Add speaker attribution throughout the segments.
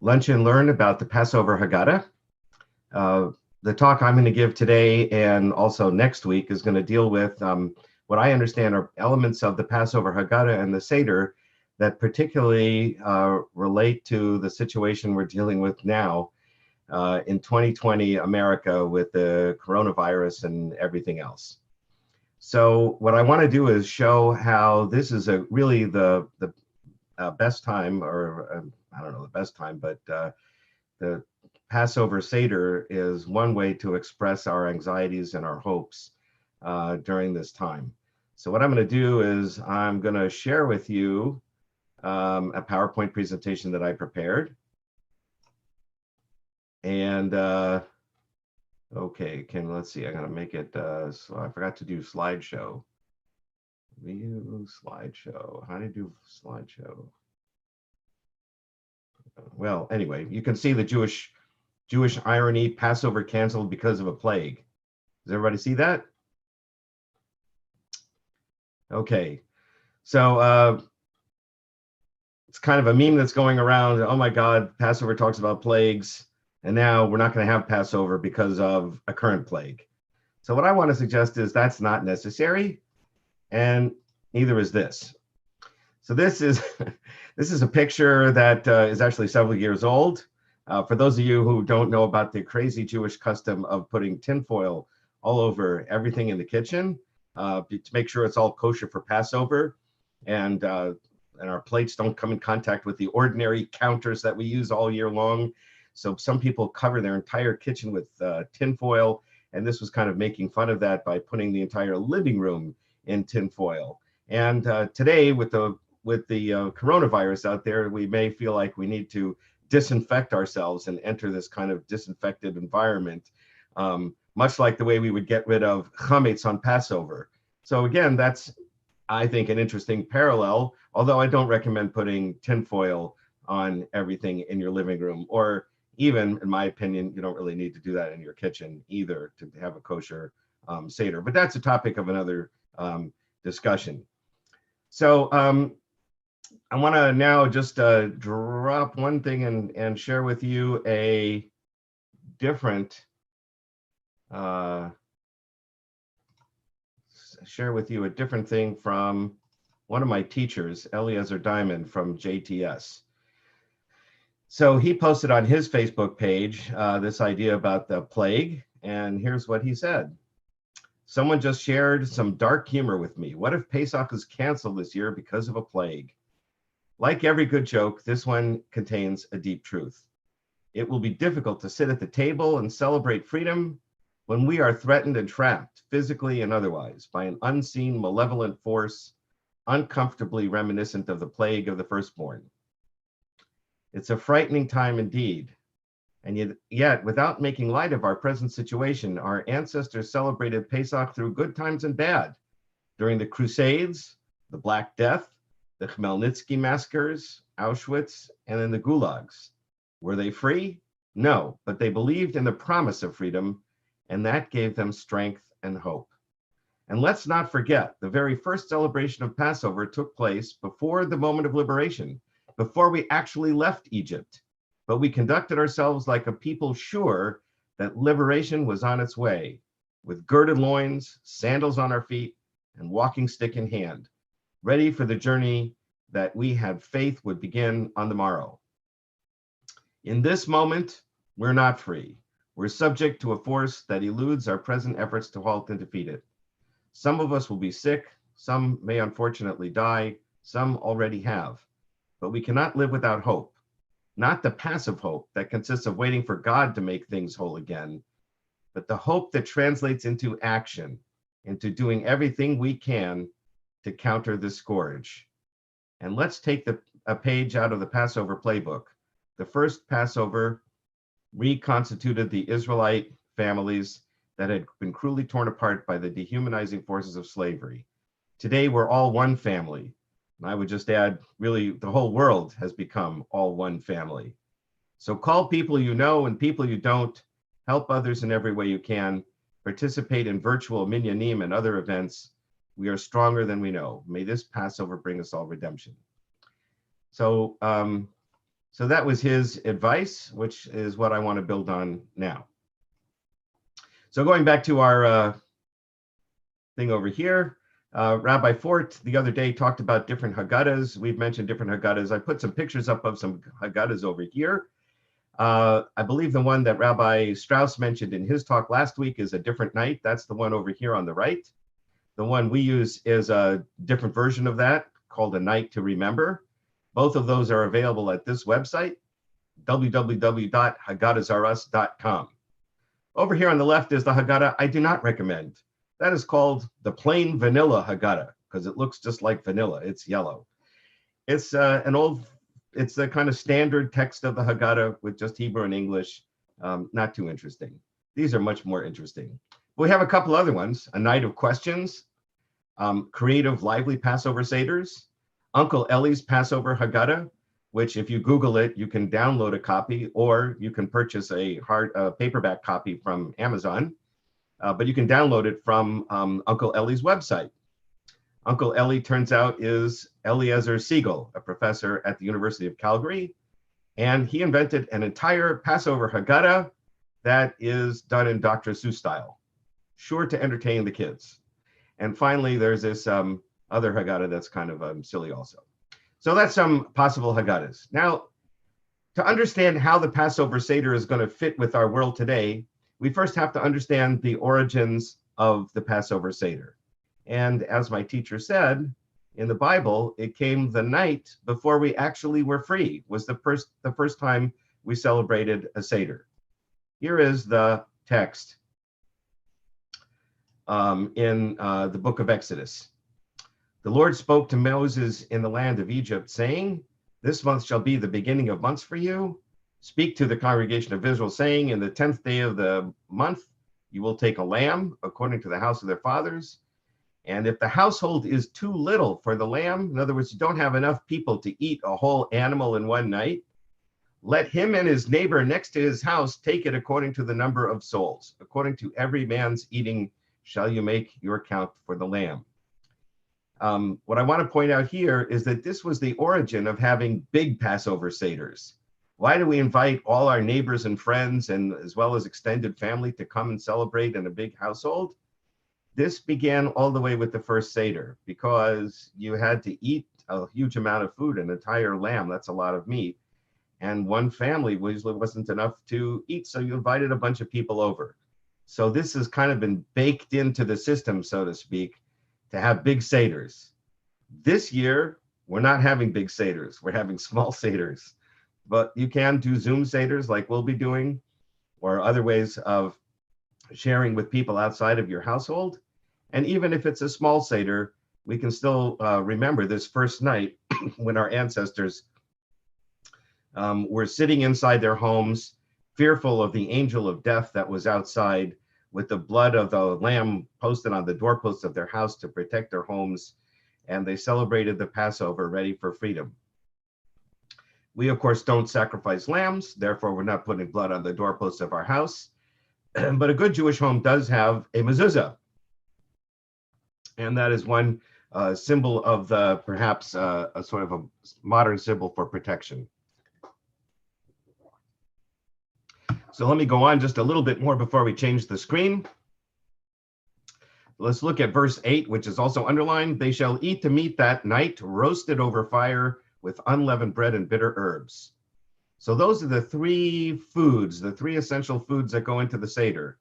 Speaker 1: Lunch and Learn about the Passover Haggadah. The talk I'm going to give today and also next week is going to deal with what I understand are elements of the Passover Haggadah and the Seder that particularly relate to the situation we're dealing with now in 2020 America with the coronavirus and everything else. So what I want to do is show how this is really the best time, or I don't know the best time, but the Passover Seder is one way to express our anxieties and our hopes during this time. So what I'm going to do is I'm going to share with you a PowerPoint presentation that I prepared. And okay, let's see, I gotta make it, so I forgot to do slideshow. View slideshow, how do you do slideshow? Well, anyway, you can see the Jewish irony, Passover canceled because of a plague. Does everybody see that? Okay, so it's kind of a meme that's going around. Oh my God, Passover talks about plagues, and now we're not going to have Passover because of a current plague. So what I want to suggest is that's not necessary, and neither is this. So this is this is a picture that is actually several years old. For those of you who don't know about the crazy Jewish custom of putting tinfoil all over everything in the kitchen to make sure it's all kosher for Passover, and our plates don't come in contact with the ordinary counters that we use all year long. So some people cover their entire kitchen with tinfoil, and this was kind of making fun of that by putting the entire living room in tinfoil. And today, with the coronavirus out there, we may feel like we need to disinfect ourselves and enter this kind of disinfected environment, much like the way we would get rid of chametz on Passover. So again, that's, I think, an interesting parallel, although I don't recommend putting tinfoil on everything in your living room, or even, in my opinion, you don't really need to do that in your kitchen either to have a kosher Seder. But that's a topic of another discussion. So I want to now just drop one thing and share with you a different thing from one of my teachers, Eliezer Diamond from JTS. So he posted on his Facebook page this idea about the plague, and here's what he said. Someone just shared some dark humor with me. What if Pesach is canceled this year because of a plague? Like every good joke, this one contains a deep truth. It will be difficult to sit at the table and celebrate freedom when we are threatened and trapped, physically and otherwise, by an unseen malevolent force, uncomfortably reminiscent of the plague of the firstborn. It's a frightening time indeed. And yet, without making light of our present situation, our ancestors celebrated Pesach through good times and bad. During the Crusades, the Black Death, the Khmelnytsky massacres, Auschwitz, and in the gulags. Were they free? No, but they believed in the promise of freedom, and that gave them strength and hope. And let's not forget, the very first celebration of Passover took place before the moment of liberation, before we actually left Egypt. But we conducted ourselves like a people sure that liberation was on its way, with girded loins, sandals on our feet, and walking stick in hand, ready for the journey that we had faith would begin on the morrow. In this moment, we're not free. We're subject to a force that eludes our present efforts to halt and defeat it. Some of us will be sick, some may unfortunately die, some already have. But we cannot live without hope. Not the passive hope that consists of waiting for God to make things whole again, but the hope that translates into action, into doing everything we can to counter this scourge. And let's take a page out of the Passover playbook. The first Passover reconstituted the Israelite families that had been cruelly torn apart by the dehumanizing forces of slavery. Today, we're all one family. And I would just add, really, the whole world has become all one family. So call people you know and people you don't, help others in every way you can, participate in virtual minyanim and other events. We are stronger than we know. May this Passover bring us all redemption. So So that was his advice, which is what I want to build on now. So going back to our thing over here, Rabbi Fort the other day talked about different Haggadahs. We've mentioned different Haggadahs. I put some pictures up of some Haggadahs over here. I believe the one that Rabbi Strauss mentioned in his talk last week is A Different Night. That's the one over here on the right. The one we use is a different version of that called A Night to Remember. Both of those are available at this website, www.haggadahsrus.com. Over here on the left is the Haggadah I do not recommend. That is called the plain vanilla Haggadah because it looks just like vanilla. It's yellow. It's it's the kind of standard text of the Haggadah with just Hebrew and English. Not too interesting. These are much more interesting. We have a couple other ones. A Night of Questions, Creative Lively Passover Seders, Uncle Ellie's Passover Haggadah, which if you Google it, you can download a copy or you can purchase a paperback copy from Amazon, but you can download it from Uncle Ellie's website. Uncle Ellie, turns out, is Eliezer Siegel, a professor at the University of Calgary, and he invented an entire Passover Haggadah that is done in Dr. Seuss style, sure to entertain the kids. And finally, there's this other Haggadah that's kind of silly also. So that's some possible Haggadahs. Now, to understand how the Passover Seder is going to fit with our world today, we first have to understand the origins of the Passover Seder. And as my teacher said, in the Bible, it came the night before we actually were free, was the first time we celebrated a Seder. Here is the text in the book of Exodus. The Lord spoke to Moses in the land of Egypt, saying, "This month shall be the beginning of months for you. Speak to the congregation of Israel, saying, in the 10th day of the month, you will take a lamb according to the house of their fathers. And if the household is too little for the lamb, in other words, you don't have enough people to eat a whole animal in one night, let him and his neighbor next to his house take it according to the number of souls. According to every man's eating shall you make your count for the lamb." What I want to point out here is that this was the origin of having big Passover Seders. Why do we invite all our neighbors and friends and as well as extended family to come and celebrate in a big household? This began all the way with the first Seder because you had to eat a huge amount of food, an entire lamb, that's a lot of meat. And one family usually wasn't enough to eat, so you invited a bunch of people over. So this has kind of been baked into the system, so to speak, to have big Seders. This year, we're not having big Seders, we're having small Seders. But you can do Zoom Seders like we'll be doing, or other ways of sharing with people outside of your household. And even if it's a small Seder, we can still remember this first night when our ancestors were sitting inside their homes, fearful of the angel of death that was outside, with the blood of the lamb posted on the doorposts of their house to protect their homes. And they celebrated the Passover, ready for freedom. We, of course, don't sacrifice lambs, therefore we're not putting blood on the doorposts of our house. But a good Jewish home does have a mezuzah. And that is one symbol of the, perhaps a sort of a modern symbol for protection. So let me go on just a little bit more before we change the screen. Let's look at verse 8, which is also underlined. They shall eat the meat that night, roasted over fire with unleavened bread and bitter herbs. So those are the three foods, the three essential foods that go into the Seder.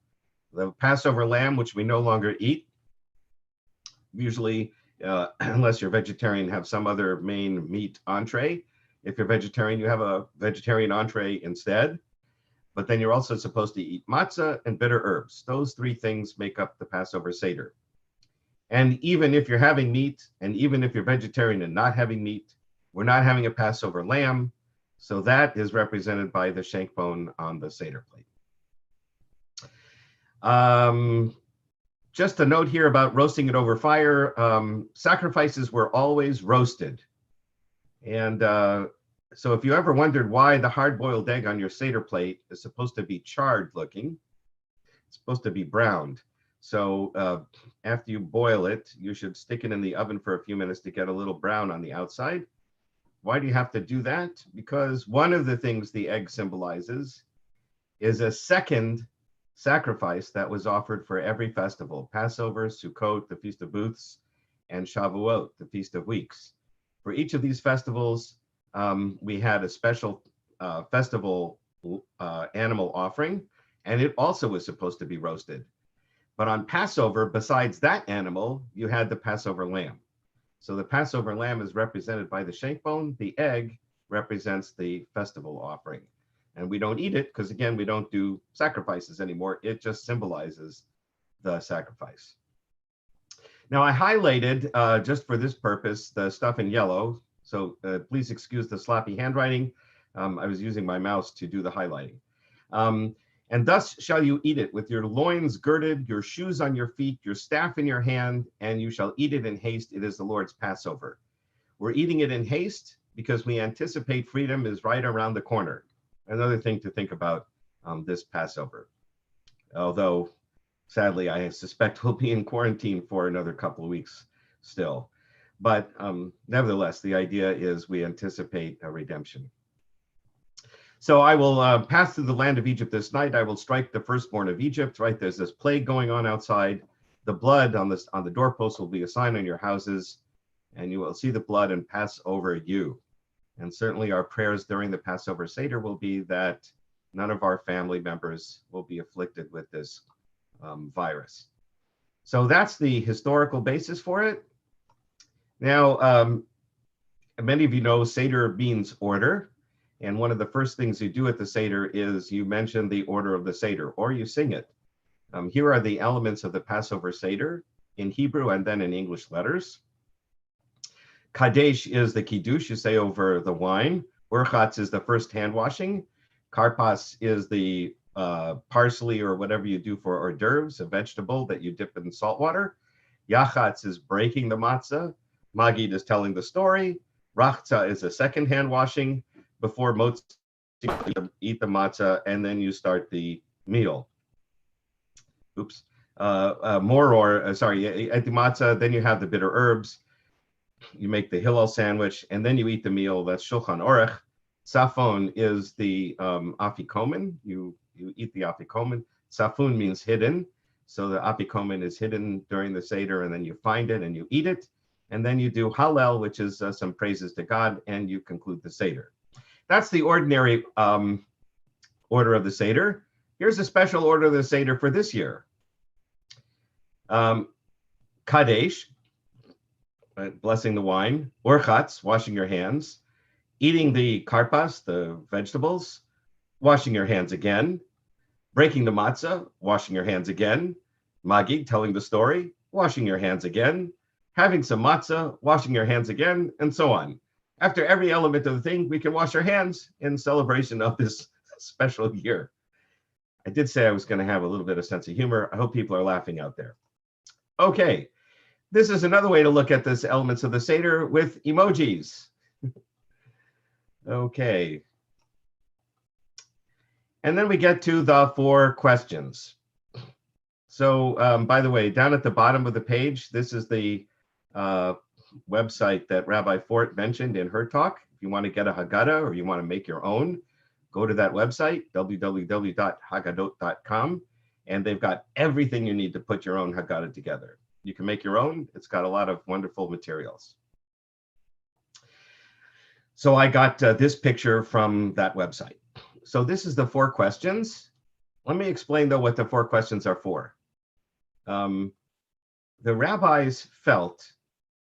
Speaker 1: The Passover lamb, which we no longer eat. Usually, unless you're vegetarian, have some other main meat entree. If you're vegetarian, you have a vegetarian entree instead. But then you're also supposed to eat matzah and bitter herbs. Those three things make up the Passover Seder. And even if you're having meat, and even if you're vegetarian and not having meat, we're not having a Passover lamb. So that is represented by the shank bone on the Seder plate. Just a note here about roasting it over fire. Sacrifices were always roasted. And so if you ever wondered why the hard-boiled egg on your Seder plate is supposed to be charred looking, it's supposed to be browned. So after you boil it, you should stick it in the oven for a few minutes to get a little brown on the outside. Why do you have to do that? Because one of the things the egg symbolizes is a second sacrifice that was offered for every festival: Passover, Sukkot, the Feast of Booths, and Shavuot, the Feast of Weeks. For each of these festivals, we had a special festival animal offering, and it also was supposed to be roasted. But on Passover, besides that animal, you had the Passover lamb. So the Passover lamb is represented by the shank bone. The egg represents the festival offering. And we don't eat it because, again, we don't do sacrifices anymore. It just symbolizes the sacrifice. Now, I highlighted, just for this purpose, the stuff in yellow. So please excuse the sloppy handwriting. I was using my mouse to do the highlighting. And thus shall you eat it, with your loins girded, your shoes on your feet, your staff in your hand, and you shall eat it in haste. It is the Lord's Passover. We're eating it in haste because we anticipate freedom is right around the corner. Another thing to think about this Passover. Although, sadly, I suspect we'll be in quarantine for another couple of weeks still. But nevertheless, the idea is we anticipate a redemption. So I will pass through the land of Egypt this night. I will strike the firstborn of Egypt, right? There's this plague going on outside. The blood on the doorpost will be a sign on your houses, and you will see the blood and pass over you. And certainly our prayers during the Passover Seder will be that none of our family members will be afflicted with this virus. So that's the historical basis for it. Now, many of you know Seder means order. And one of the first things you do at the Seder is you mention the order of the Seder, or you sing it. Here are the elements of the Passover Seder in Hebrew and then in English letters. Kadesh is the kiddush you say over the wine. Urchatz is the first hand washing. Karpas is the parsley or whatever you do for hors d'oeuvres, a vegetable that you dip in salt water. Yachatz is breaking the matzah. Magid is telling the story. Rachza is a second hand washing. Before motzi, eat the matzah, and then you start the meal. Oops. At the matzah, then you have the bitter herbs. You make the Hillel sandwich, and then you eat the meal. That's Shulchan Aruch. Safon is the afikomen. You eat the afikomen. Safun means hidden. So the afikomen is hidden during the Seder, and then you find it and you eat it. And then you do Hallel, which is some praises to God, and you conclude the Seder. That's the ordinary order of the Seder. Here's a special order of the Seder for this year. Kadesh, blessing the wine. Urchatz, washing your hands. Eating the karpas, the vegetables. Washing your hands again. Breaking the matzah, washing your hands again. Magid, telling the story, washing your hands again. Having some matzah, washing your hands again, and so on. After every element of the thing, we can wash our hands in celebration of this special year. I did say I was going to have a little bit of sense of humor. I hope people are laughing out there. Okay, this is another way to look at this elements of the Seder with emojis. Okay. And then we get to the 4 questions. So, by the way, down at the bottom of the page, this is the website that Rabbi Fort mentioned in her talk. If you want to get a Haggadah or you want to make your own, go to that website, www.haggadot.com, and they've got everything you need to put your own Haggadah together. You can make your own. It's got a lot of wonderful materials. So I got this picture from that website. So this is the 4 questions. Let me explain, though, what the 4 questions are for. The rabbis felt,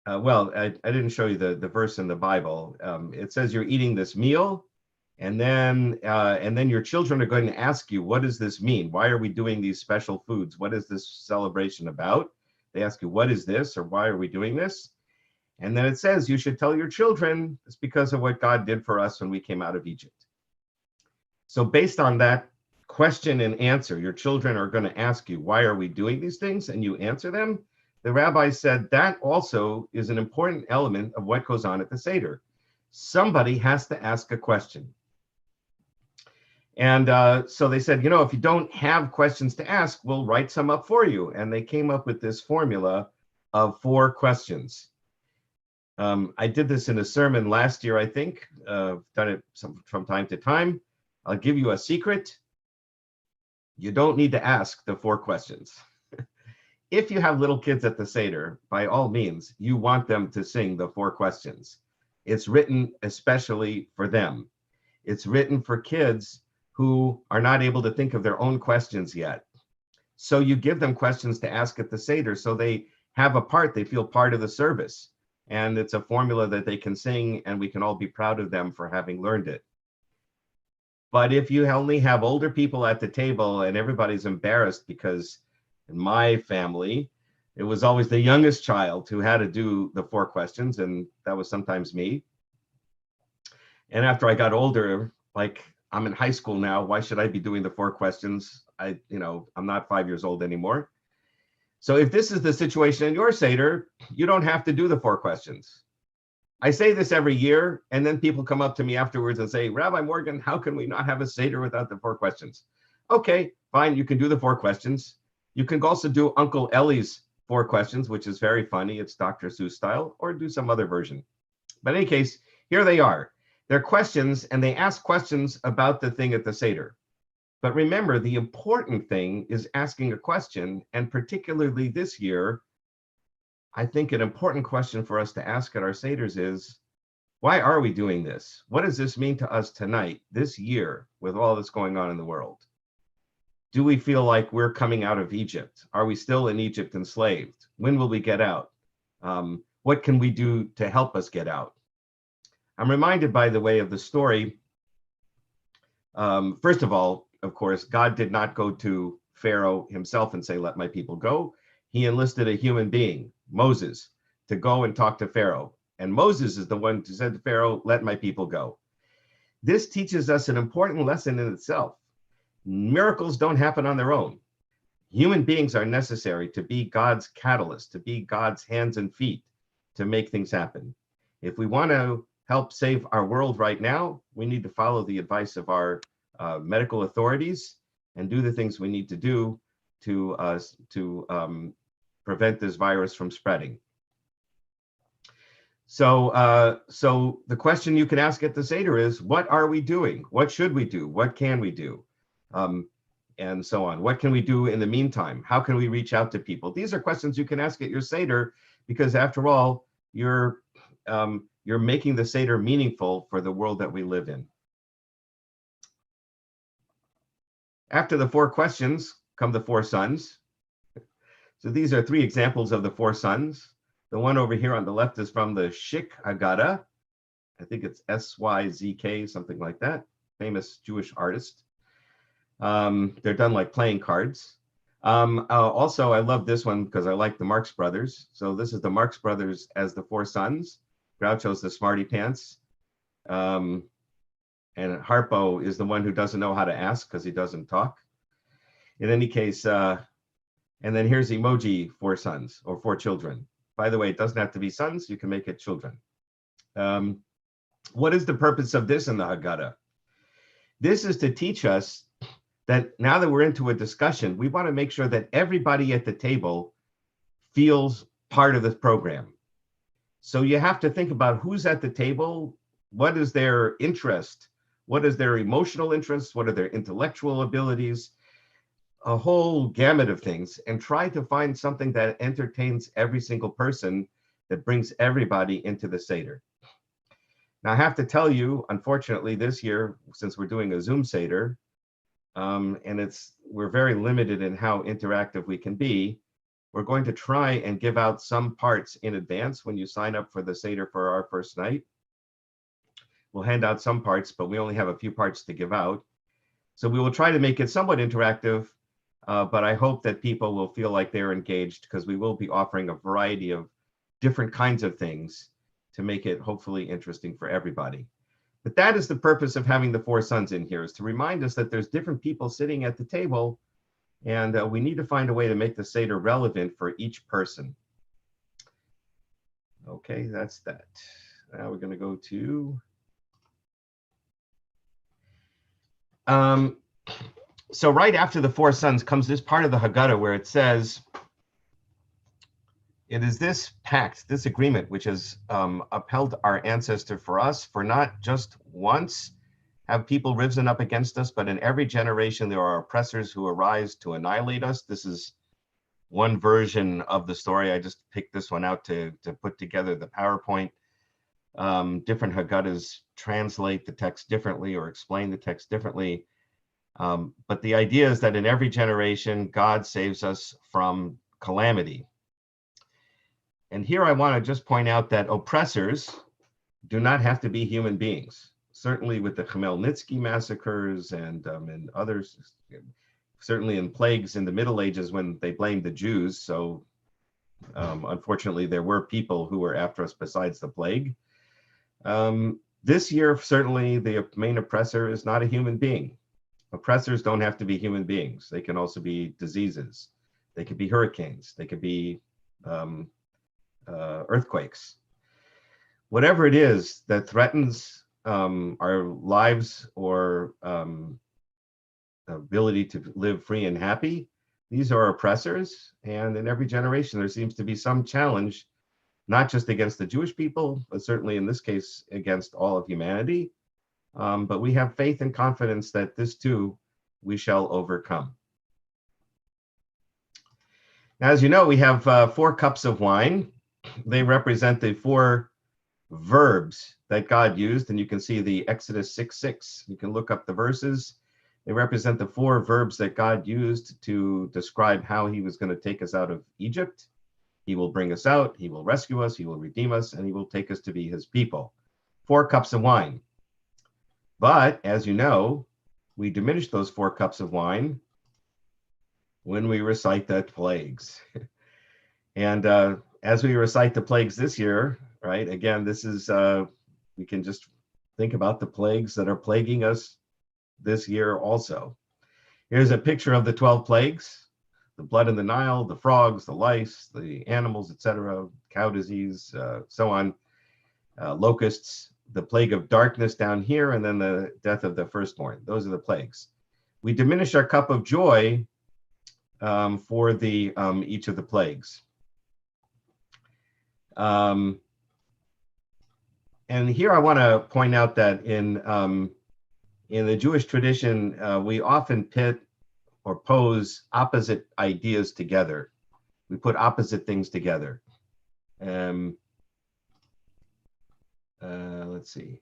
Speaker 1: I didn't show you the verse in the Bible. It says you're eating this meal, and then your children are going to ask you, what does this mean? Why are we doing these special foods? What is this celebration about? They ask you, what is this, or why are we doing this? And then it says you should tell your children it's because of what God did for us when we came out of Egypt. So based on that question and answer, your children are going to ask you, why are we doing these things? And you answer them. The rabbi said that also is an important element of what goes on at the Seder. Somebody has to ask a question. And so they said, if you don't have questions to ask, we'll write some up for you. And they came up with this formula of 4 questions. I did this in a sermon last year, I think. Done it from time to time. I'll give you a secret. You don't need to ask the 4 questions. If you have little kids at the Seder, by all means, you want them to sing the 4 questions. It's written especially for them. It's written for kids who are not able to think of their own questions yet. So you give them questions to ask at the Seder so they have a part, they feel part of the service. And it's a formula that they can sing, and we can all be proud of them for having learned it. But if you only have older people at the table and everybody's embarrassed, because in my family, it was always the youngest child who had to do the 4 questions, and that was sometimes me. And after I got older, like, I'm in high school now, why should I be doing the 4 questions? I'm not 5 years old anymore. So if this is the situation in your Seder, you don't have to do the 4 questions. I say this every year, and then people come up to me afterwards and say, Rabbi Morgen, how can we not have a Seder without the 4 questions? Okay, fine, you can do the 4 questions. You can also do Uncle Ellie's 4 questions, which is very funny. It's Dr. Seuss style, or do some other version. But in any case, here they are. They're questions, and they ask questions about the thing at the Seder. But remember, the important thing is asking a question, and particularly this year, I think an important question for us to ask at our Seders is, why are we doing this? What does this mean to us tonight, this year, with all that's going on in the world? Do we feel like we're coming out of Egypt? Are we still in Egypt enslaved? When will we get out? What can we do to help us get out? I'm reminded, by the way, of the story. First of all, of course, God did not go to Pharaoh himself and say, let my people go. He enlisted a human being, Moses, to go and talk to Pharaoh. And Moses is the one who said to Pharaoh, let my people go. This teaches us an important lesson in itself. Miracles don't happen on their own. Human beings are necessary to be God's catalyst, to be God's hands and feet, to make things happen. If we want to help save our world right now, we need to follow the advice of our medical authorities and do the things we need to do to prevent this virus from spreading. So the question you can ask at the Seder is, what are we doing? What should we do? What can we do? And so on. What can we do in the meantime? How can we reach out to people? These are questions you can ask at your Seder, because after all, you're making the Seder meaningful for the world that we live in. After the 4 questions come the 4 sons. So these are 3 examples of the 4 sons. The one over here on the left is from the Shik Haggadah. I think it's SYZK, something like that. Famous Jewish artist. They're done like playing cards. Also, I love this one because I like the Marx Brothers. So this is the Marx Brothers as the 4 sons. Groucho's the smarty pants. And Harpo is the one who doesn't know how to ask because he doesn't talk. In any case, and then here's emoji 4 sons or 4 children. By the way, it doesn't have to be sons. You can make it children. What is the purpose of this in the Haggadah? This is to teach us that now that we're into a discussion, we want to make sure that everybody at the table feels part of this program. So you have to think about who's at the table, what is their interest, what is their emotional interest, what are their intellectual abilities, a whole gamut of things, and try to find something that entertains every single person, that brings everybody into the Seder. Now, I have to tell you, unfortunately, this year, since we're doing a Zoom Seder, and we're very limited in how interactive we can be, we're going to try and give out some parts in advance when you sign up for the Seder for our first night. We'll hand out some parts, but we only have a few parts to give out. So we will try to make it somewhat interactive, but I hope that people will feel like they're engaged, because we will be offering a variety of different kinds of things to make it hopefully interesting for everybody. But that is the purpose of having the 4 sons in here, is to remind us that there's different people sitting at the table, and we need to find a way to make the Seder relevant for each person. Okay, that's that. Now we're going to go to... so right after the 4 sons comes this part of the Haggadah where it says, It is this pact, this agreement, which has upheld our ancestor for us, for not just once have people risen up against us, but in every generation there are oppressors who arise to annihilate us. This is one version of the story. I just picked this one out to put together the PowerPoint. Different Haggadahs translate the text differently or explain the text differently. But the idea is that in every generation, God saves us from calamity. And here I want to just point out that oppressors do not have to be human beings. Certainly with the Khmelnytsky massacres and in others, certainly in plagues in the Middle Ages when they blamed the Jews. So unfortunately, there were people who were after us besides the plague. This year, certainly the main oppressor is not a human being. Oppressors don't have to be human beings. They can also be diseases. They could be hurricanes. They could be earthquakes. Whatever it is that threatens our lives or ability to live free and happy, these are oppressors. And in every generation, there seems to be some challenge, not just against the Jewish people, but certainly in this case, against all of humanity. But we have faith and confidence that this too, we shall overcome. Now, as you know, we have 4 cups of wine. They represent the 4 verbs that God used, and you can see the Exodus 6:6. You can look up the verses. They represent the 4 verbs that God used to describe how he was going to take us out of Egypt. He will bring us out, he will rescue us, he will redeem us, and he will take us to be his people. 4 cups of wine. But as you know, we diminish those 4 cups of wine when we recite the plagues. And as we recite the plagues this year, right, again, this is, we can just think about the plagues that are plaguing us this year also. Here's a picture of the 12 plagues: the blood in the Nile, the frogs, the lice, the animals, etc., cow disease, so on, locusts, the plague of darkness down here, and then the death of the firstborn. Those are the plagues. We diminish our cup of joy for the each of the plagues. And here I want to point out that in the Jewish tradition, we often pit or pose opposite ideas together. We put opposite things together. Let's see.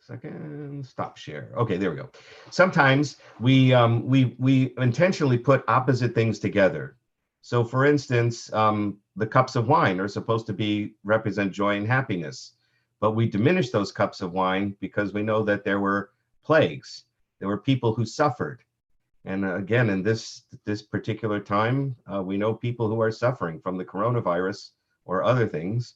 Speaker 1: Second, stop share. Okay, there we go. Sometimes we intentionally put opposite things together. So for instance, the cups of wine are supposed to represent joy and happiness, but we diminish those cups of wine because we know that there were plagues. There were people who suffered. And again, in this particular time, we know people who are suffering from the coronavirus or other things.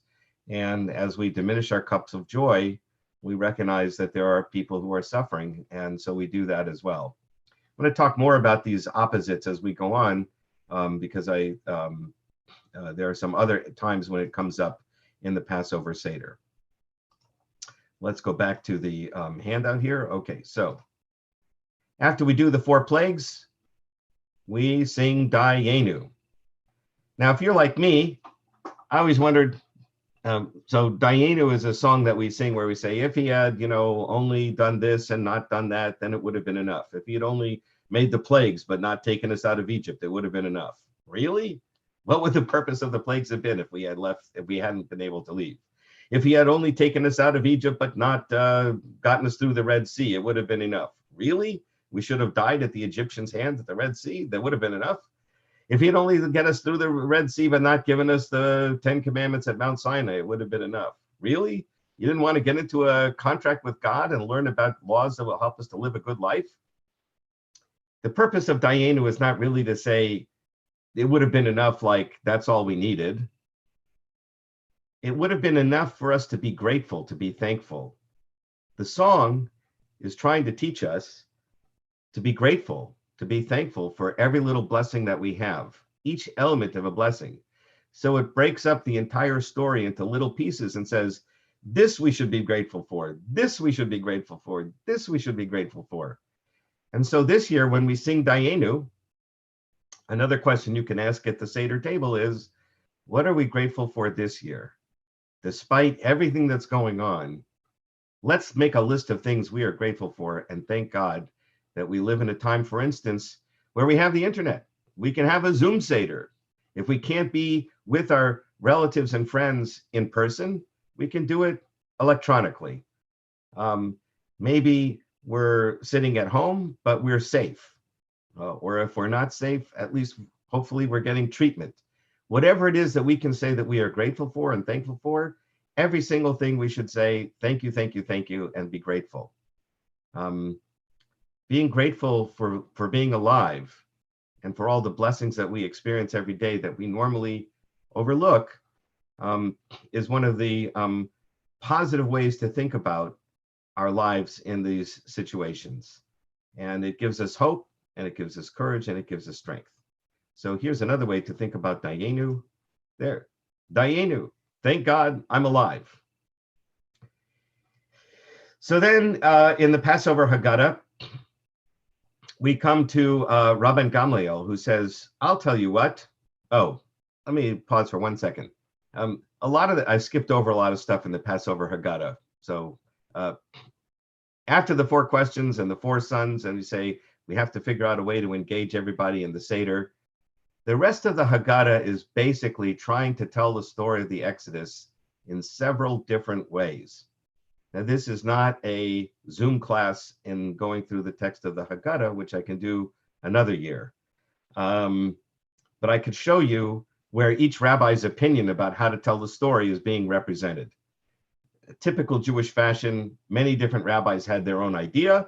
Speaker 1: And as we diminish our cups of joy, we recognize that there are people who are suffering. And so we do that as well. I'm going to talk more about these opposites as we go on, because there are some other times when it comes up in the Passover Seder. Let's go back to the handout here. Okay, so after we do the 4 plagues, we sing Dayenu. Now, if you're like me, I always wondered, so Dayenu is a song that we sing where we say, if he had, only done this and not done that, then it would have been enough. If he had only made the plagues but not taken us out of Egypt, it would have been enough. Really? What would the purpose of the plagues have been if we hadn't been able to leave? If he had only taken us out of Egypt but not gotten us through the Red Sea, it would have been enough. Really? We should have died at the Egyptians' hands at the Red Sea? That would have been enough. If he'd only get us through the Red Sea but not given us the 10 Commandments at Mount Sinai, it would have been enough. Really? You didn't want to get into a contract with God and learn about laws that will help us to live a good life? The purpose of Dayenu is not really to say it would have been enough, like that's all we needed. It would have been enough for us to be grateful, to be thankful. The song is trying to teach us to be grateful, to be thankful for every little blessing that we have, each element of a blessing. So it breaks up the entire story into little pieces and says, this we should be grateful for, this we should be grateful for, this we should be grateful for. And so this year, when we sing Dayenu, Another question you can ask at the Seder table is, what are we grateful for this year? Despite everything that's going on, let's make a list of things we are grateful for and thank God that we live in a time, for instance, where we have the internet. We can have a Zoom Seder. If we can't be with our relatives and friends in person, we can do it electronically. Maybe we're sitting at home, but we're safe. Or if we're not safe, at least hopefully we're getting treatment. Whatever it is that we can say that we are grateful for and thankful for, every single thing we should say, thank you, thank you, thank you, and be grateful. Being grateful for being alive and for all the blessings that we experience every day that we normally overlook is one of the positive ways to think about our lives in these situations. And it gives us hope, and it gives us courage, and it gives us strength. So here's another way to think about Dayenu. There, Dayenu, thank God I'm alive. So then in the Passover Haggadah, we come to Rabbi Gamliel, who says, I'll tell you what. Oh, let me pause for 1 second. I skipped over a lot of stuff in the Passover Haggadah. So after the 4 questions and the 4 sons, and we say we have to figure out a way to engage everybody in the Seder, the rest of the Haggadah is basically trying to tell the story of the Exodus in several different ways. Now, this is not a Zoom class in going through the text of the Haggadah, which I can do another year. But I could show you where each rabbi's opinion about how to tell the story is being represented. A typical Jewish fashion, many different rabbis had their own idea.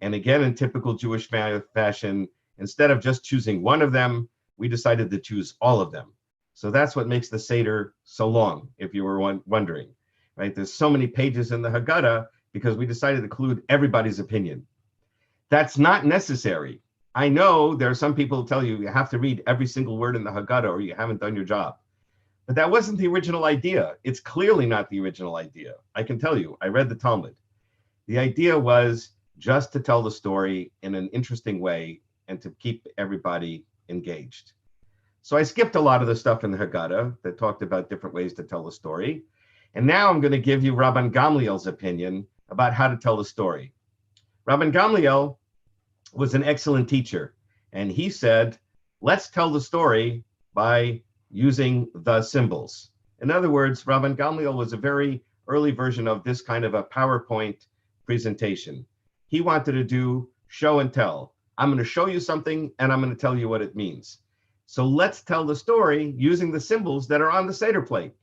Speaker 1: And again, in typical Jewish fashion, instead of just choosing one of them, we decided to choose all of them. So that's what makes the Seder so long, if you were wondering. Right? There's so many pages in the Haggadah because we decided to include everybody's opinion. That's not necessary. I know there are some people who tell you you have to read every single word in the Haggadah or you haven't done your job. But that wasn't the original idea. It's clearly not the original idea. I can tell you, I read the Talmud. The idea was just to tell the story in an interesting way and to keep everybody engaged. So I skipped a lot of the stuff in the Haggadah that talked about different ways to tell the story. And now I'm going to give you Rabban Gamliel's opinion about how to tell the story. Rabban Gamliel was an excellent teacher, and he said, let's tell the story by using the symbols. In other words, Rabban Gamliel was a very early version of this kind of a PowerPoint presentation. He wanted to do show and tell. I'm going to show you something, and I'm going to tell you what it means. So let's tell the story using the symbols that are on the Seder plate.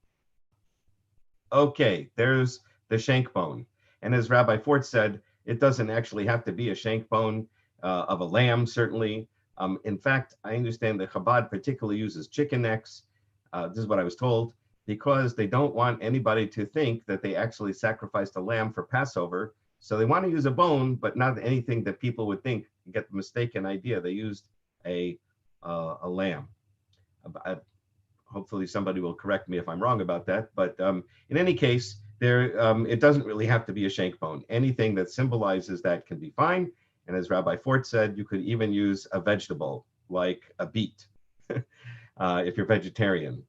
Speaker 1: Okay, there's the shank bone. And as Rabbi Fort said, it doesn't actually have to be a shank bone of a lamb, certainly. In fact, I understand that Chabad particularly uses chicken necks. This is what I was told, because they don't want anybody to think that they actually sacrificed a lamb for Passover. So they want to use a bone, but not anything that people would think, get the mistaken idea. They used a lamb. Hopefully somebody will correct me if I'm wrong about that. But in any case, it doesn't really have to be a shank bone. Anything that symbolizes that can be fine. And as Rabbi Fort said, you could even use a vegetable like a beet if you're vegetarian.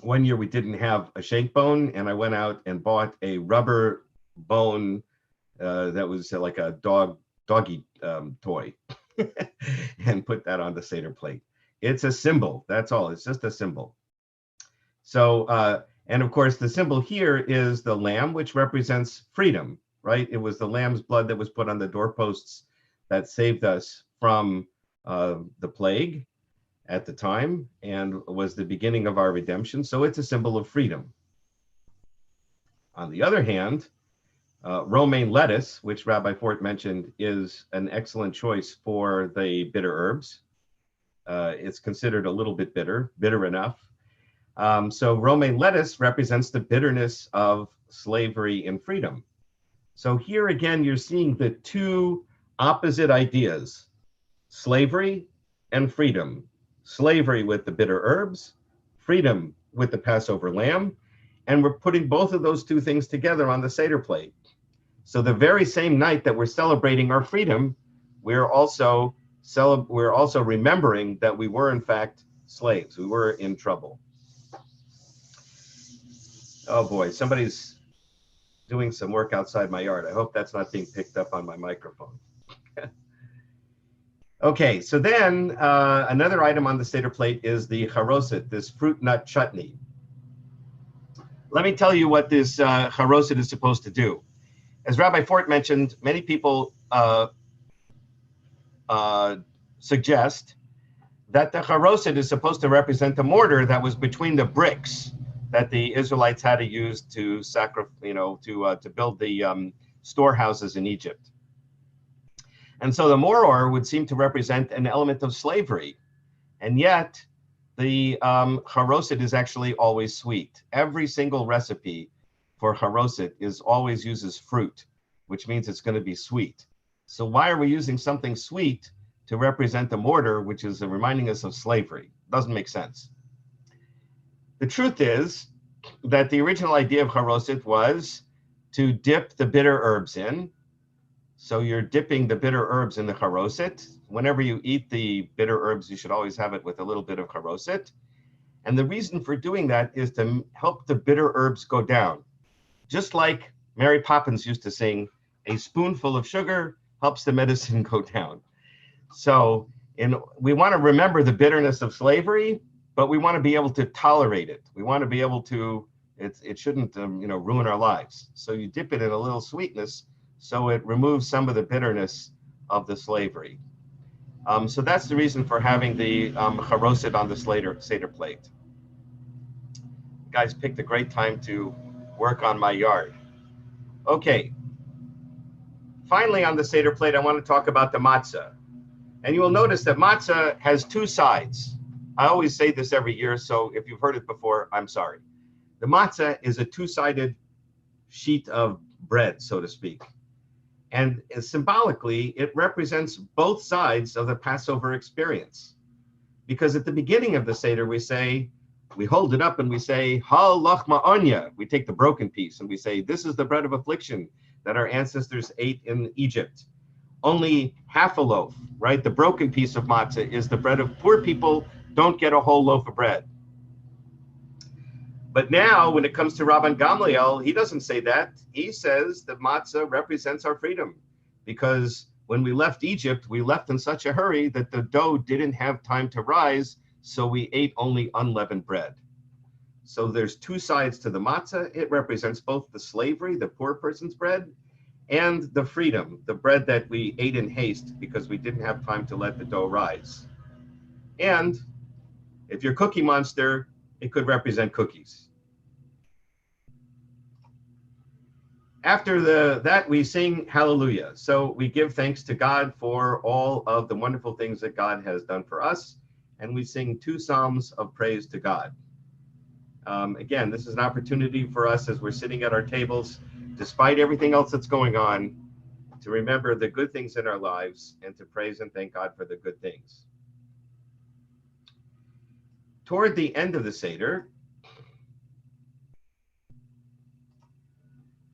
Speaker 1: One year we didn't have a shank bone, and I went out and bought a rubber bone that was like a doggy toy and put that on the Seder plate. It's a symbol, that's all. It's just a symbol. So, and of course, the symbol here is the lamb, which represents freedom, right? It was the lamb's blood that was put on the doorposts that saved us from the plague at the time and was the beginning of our redemption. So it's a symbol of freedom. On the other hand, romaine lettuce, which Rabbi Fort mentioned, is an excellent choice for the bitter herbs. It's considered a little bit bitter enough. So romaine lettuce represents the bitterness of slavery and freedom. So here again, you're seeing the two opposite ideas, slavery and freedom. Slavery with the bitter herbs, freedom with the Passover lamb, and we're putting both of those two things together on the Seder plate. So the very same night that we're celebrating our freedom, we're also we're also remembering that we were in fact slaves. We were in trouble. Oh boy, somebody's doing some work outside my yard. I hope that's not being picked up on my microphone. Okay, so then another item on the Seder plate is the charoset, this fruit nut chutney. Let me tell you what this charoset is supposed to do. As Rabbi Fort mentioned, many people suggest that the charoset is supposed to represent the mortar that was between the bricks that the Israelites had to use to to build the storehouses in Egypt. And so the mortar would seem to represent an element of slavery, and yet the charoset is actually always sweet. Every single recipe for charoset always uses fruit, which means it's going to be sweet. So why are we using something sweet to represent the mortar, which is reminding us of slavery? Doesn't make sense. The truth is that the original idea of charoset was to dip the bitter herbs in. So you're dipping the bitter herbs in the charoset. Whenever you eat the bitter herbs, you should always have it with a little bit of charoset. And the reason for doing that is to help the bitter herbs go down. Just like Mary Poppins used to sing, a spoonful of sugar helps the medicine go down. So we want to remember the bitterness of slavery, but we want to be able to tolerate it. We want to be able to, it shouldn't ruin our lives. So you dip it in a little sweetness, so it removes some of the bitterness of the slavery. So that's the reason for having the charoset on the Seder plate. You guys picked a great time to work on my yard. Okay. Finally, on the Seder plate, I want to talk about the matzah. And you will notice that matzah has two sides. I always say this every year, so if you've heard it before, I'm sorry. The matzah is a two-sided sheet of bread, so to speak. And symbolically, it represents both sides of the Passover experience. Because at the beginning of the Seder, we hold it up and we say, Hal lachma anya. We take the broken piece and we say, this is the bread of affliction that our ancestors ate in Egypt. Only half a loaf, right? The broken piece of matzah is the bread of poor people. Don't get a whole loaf of bread. But now, when it comes to Rabban Gamliel, he doesn't say that. He says that matzah represents our freedom, because when we left Egypt, we left in such a hurry that the dough didn't have time to rise, so we ate only unleavened bread. So there's two sides to the matzah. It represents both the slavery, the poor person's bread, and the freedom, the bread that we ate in haste because we didn't have time to let the dough rise. And if you're Cookie Monster, it could represent cookies. After that, we sing hallelujah. So we give thanks to God for all of the wonderful things that God has done for us. And we sing two psalms of praise to God. Again, this is an opportunity for us as we're sitting at our tables, despite everything else that's going on, to remember the good things in our lives and to praise and thank God for the good things. Toward the end of the Seder,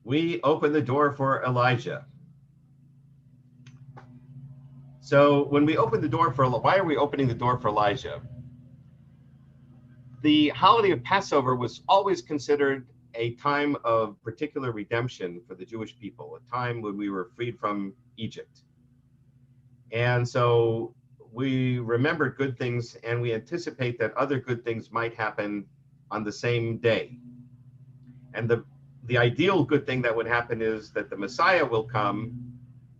Speaker 1: we open the door for Elijah. So when we open the door why are we opening the door for Elijah? The holiday of Passover was always considered a time of particular redemption for the Jewish people, a time when we were freed from Egypt. And so we remember good things, and we anticipate that other good things might happen on the same day. And the ideal good thing that would happen is that the Messiah will come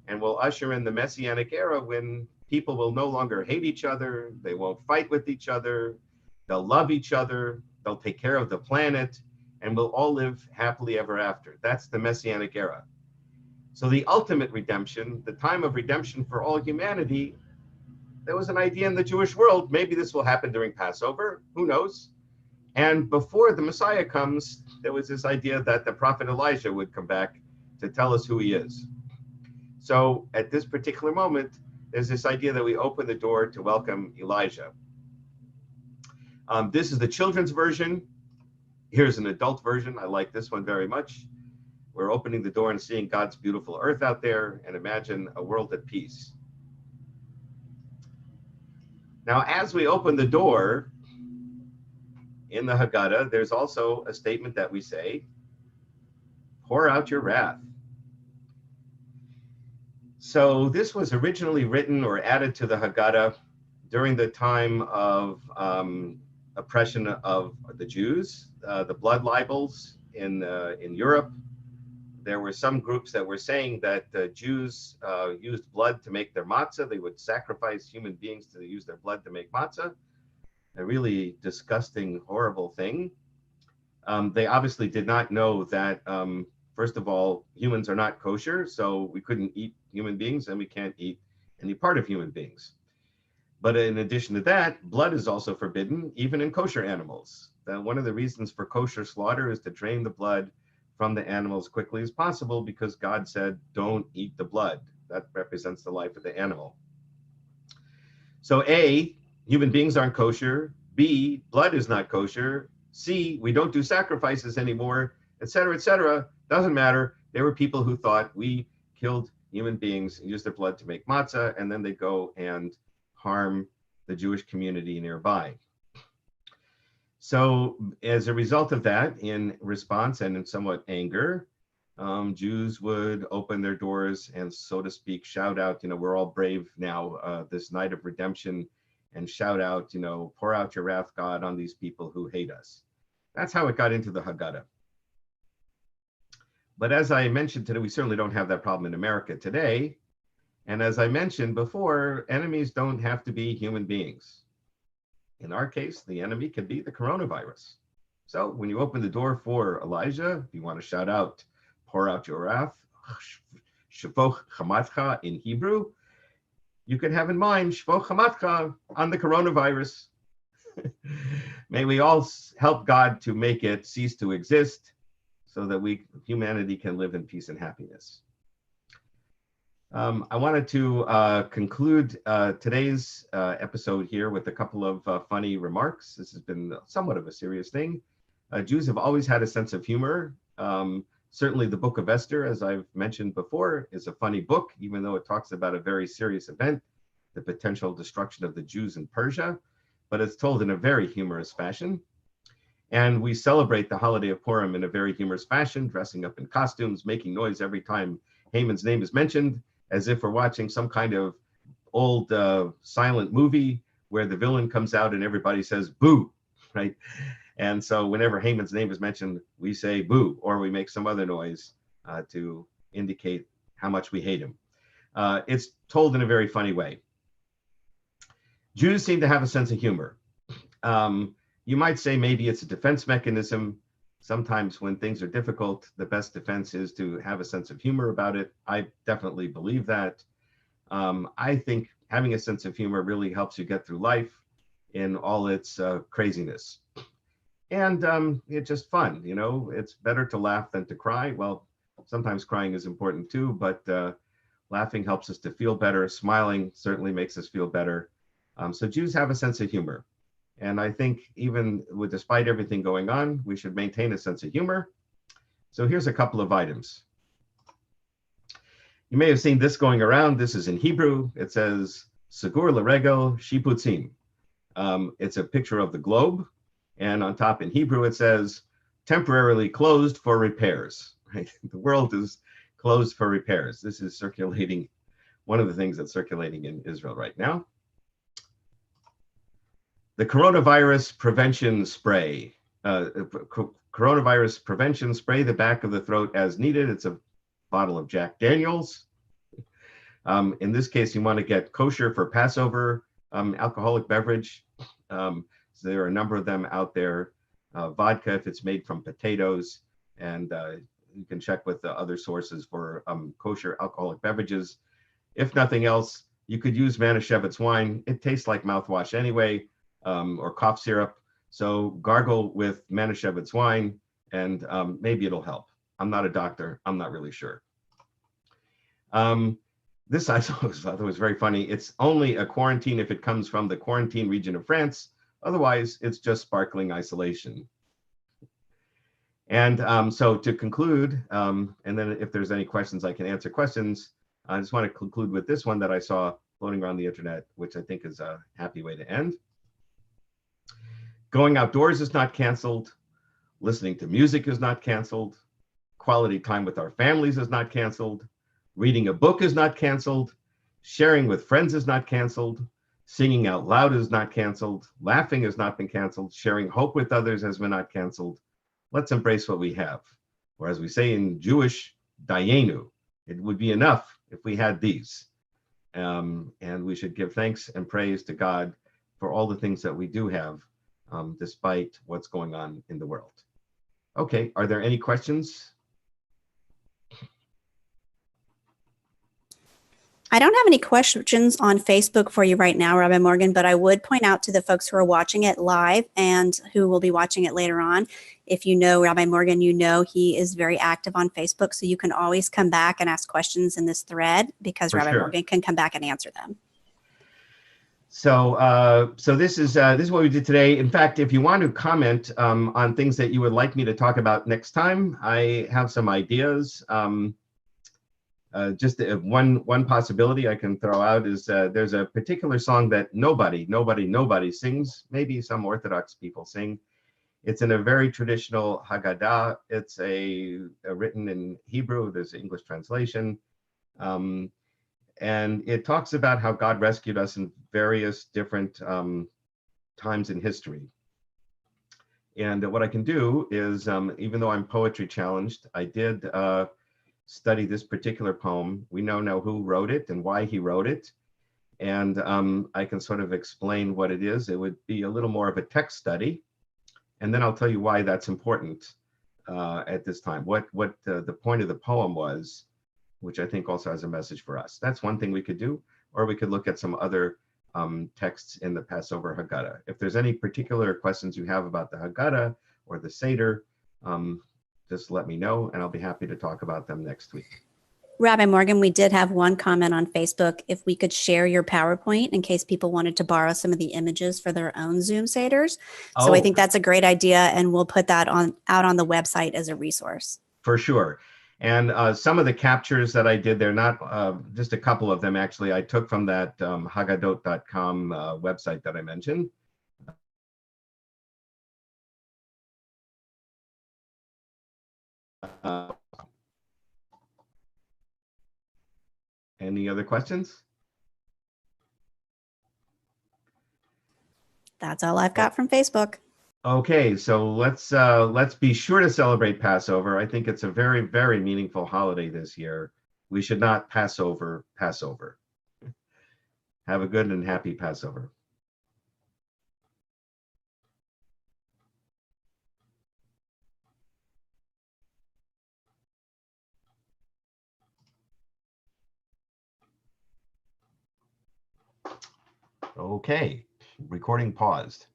Speaker 1: and will usher in the Messianic era when people will no longer hate each other, they won't fight with each other, they'll love each other, they'll take care of the planet, and we'll all live happily ever after. That's the Messianic era. So the ultimate redemption, the time of redemption for all humanity, there was an idea in the Jewish world, maybe this will happen during Passover, who knows? And before the Messiah comes, there was this idea that the prophet Elijah would come back to tell us who he is. So at this particular moment, there's this idea that we open the door to welcome Elijah. This is the children's version. Here's an adult version. I like this one very much. We're opening the door and seeing God's beautiful earth out there and imagine a world at peace. Now, as we open the door in the Haggadah, there's also a statement that we say, pour out your wrath. So this was originally written or added to the Haggadah during the time of oppression of the Jews, the blood libels in Europe. There were some groups that were saying that the Jews used blood to make their matzah. They would sacrifice human beings to use their blood to make matzah. A really disgusting, horrible thing. They obviously did not know that, first of all, humans are not kosher, so we couldn't eat human beings, and we can't eat any part of human beings. But in addition to that, blood is also forbidden, even in kosher animals. One of the reasons for kosher slaughter is to drain the blood from the animal as quickly as possible, because God said, don't eat the blood. That represents the life of the animal. So A, human beings aren't kosher. B, blood is not kosher. C, we don't do sacrifices anymore, etc., etc. Doesn't matter. There were people who thought we killed human beings and used their blood to make matzah, and then they go and harm the Jewish community nearby. So as a result of that, in response and in somewhat anger, Jews would open their doors and, so to speak, shout out, we're all brave now, this night of redemption, and shout out, pour out your wrath, God, on these people who hate us. That's how it got into the Haggadah. But as I mentioned today, we certainly don't have that problem in America today. And as I mentioned before, enemies don't have to be human beings. In our case, the enemy could be the coronavirus. So when you open the door for Elijah, if you want to shout out, pour out your wrath, shvoch chamatcha in Hebrew, you can have in mind shvoch chamatcha on the coronavirus. May we all help God to make it cease to exist so that humanity can live in peace and happiness. I wanted to conclude today's episode here with a couple of funny remarks. This has been somewhat of a serious thing. Jews have always had a sense of humor. Certainly the book of Esther, as I've mentioned before, is a funny book, even though it talks about a very serious event, the potential destruction of the Jews in Persia, but it's told in a very humorous fashion. And we celebrate the holiday of Purim in a very humorous fashion, dressing up in costumes, making noise every time Haman's name is mentioned, as if we're watching some kind of old silent movie where the villain comes out and everybody says boo, right? And so whenever Haman's name is mentioned, we say boo, or we make some other noise to indicate how much we hate him. It's told in a very funny way. Jews seem to have a sense of humor. You might say maybe it's a defense mechanism. Sometimes when things are difficult, the best defense is to have a sense of humor about it. I definitely believe that. I think having a sense of humor really helps you get through life in all its craziness. And it's just fun, it's better to laugh than to cry. Well, sometimes crying is important too, but laughing helps us to feel better. Smiling certainly makes us feel better. So Jews have a sense of humor. And I think despite everything going on, we should maintain a sense of humor. So here's a couple of items. You may have seen this going around. This is in Hebrew. It says, Segur l'regel shiputzim. It's a picture of the globe. And on top in Hebrew, it says, temporarily closed for repairs. Right? The world is closed for repairs. This is circulating, one of the things that's circulating in Israel right now. The coronavirus prevention spray. Coronavirus prevention spray, the back of the throat as needed. It's a bottle of Jack Daniels. In this case, you want to get kosher for Passover alcoholic beverage. So there are a number of them out there. Vodka, if it's made from potatoes, and you can check with the other sources for kosher alcoholic beverages. If nothing else, you could use Manischewitz wine. It tastes like mouthwash anyway, or cough syrup. So gargle with Manischewitz wine, and maybe it'll help. I'm not a doctor. I'm not really sure. This I thought was very funny. It's only a quarantine if it comes from the quarantine region of France. Otherwise, it's just sparkling isolation. And so to conclude, and then if there's any questions, I can answer questions. I just want to conclude with this one that I saw. floating around the internet, which I think is a happy way to end. Going outdoors is not canceled. Listening to music is not canceled. Quality time with our families is not canceled. Reading a book is not canceled. Sharing with friends is not canceled. Singing out loud is not canceled. Laughing has not been canceled. Sharing hope with others has been not canceled. Let's embrace what we have. Or as we say in Jewish, dayenu. It would be enough if we had these. And we should give thanks and praise to God for all the things that we do have, despite what's going on in the world. Okay, are there any questions?
Speaker 2: I don't have any questions on Facebook for you right now, Rabbi Morgen, but I would point out to the folks who are watching it live and who will be watching it later on, if you know Rabbi Morgen, you know he is very active on Facebook, so you can always come back and ask questions in this thread because Rabbi Morgen can come back and answer them.
Speaker 1: So, this is what we did today. In fact, if you want to comment on things that you would like me to talk about next time, I have some ideas. Just one possibility I can throw out is there's a particular song that nobody sings. Maybe some Orthodox people sing. It's in a very traditional Haggadah. It's written in Hebrew. There's an English translation. And it talks about how God rescued us in various different times in history. And what I can do is, even though I'm poetry challenged, I did study this particular poem. We know who wrote it and why he wrote it. And I can sort of explain what it is. It would be a little more of a text study. And then I'll tell you why that's important at this time, what the point of the poem was, which I think also has a message for us. That's one thing we could do, or we could look at some other texts in the Passover Haggadah. If there's any particular questions you have about the Haggadah or the Seder, just let me know and I'll be happy to talk about them next week.
Speaker 2: Rabbi Morgen, we did have one comment on Facebook. If we could share your PowerPoint in case people wanted to borrow some of the images for their own Zoom Seders. So I think that's a great idea, and we'll put that out on the website as a resource.
Speaker 1: For sure. And some of the captures that I did, they're not, just a couple of them actually, I took from that haggadot.com website that I mentioned. Any other questions?
Speaker 2: That's all I've got from Facebook.
Speaker 1: Okay, so let's be sure to celebrate Passover. I think it's a very, very meaningful holiday this year. We should not pass over Passover. Have a good and happy Passover. Okay, recording paused.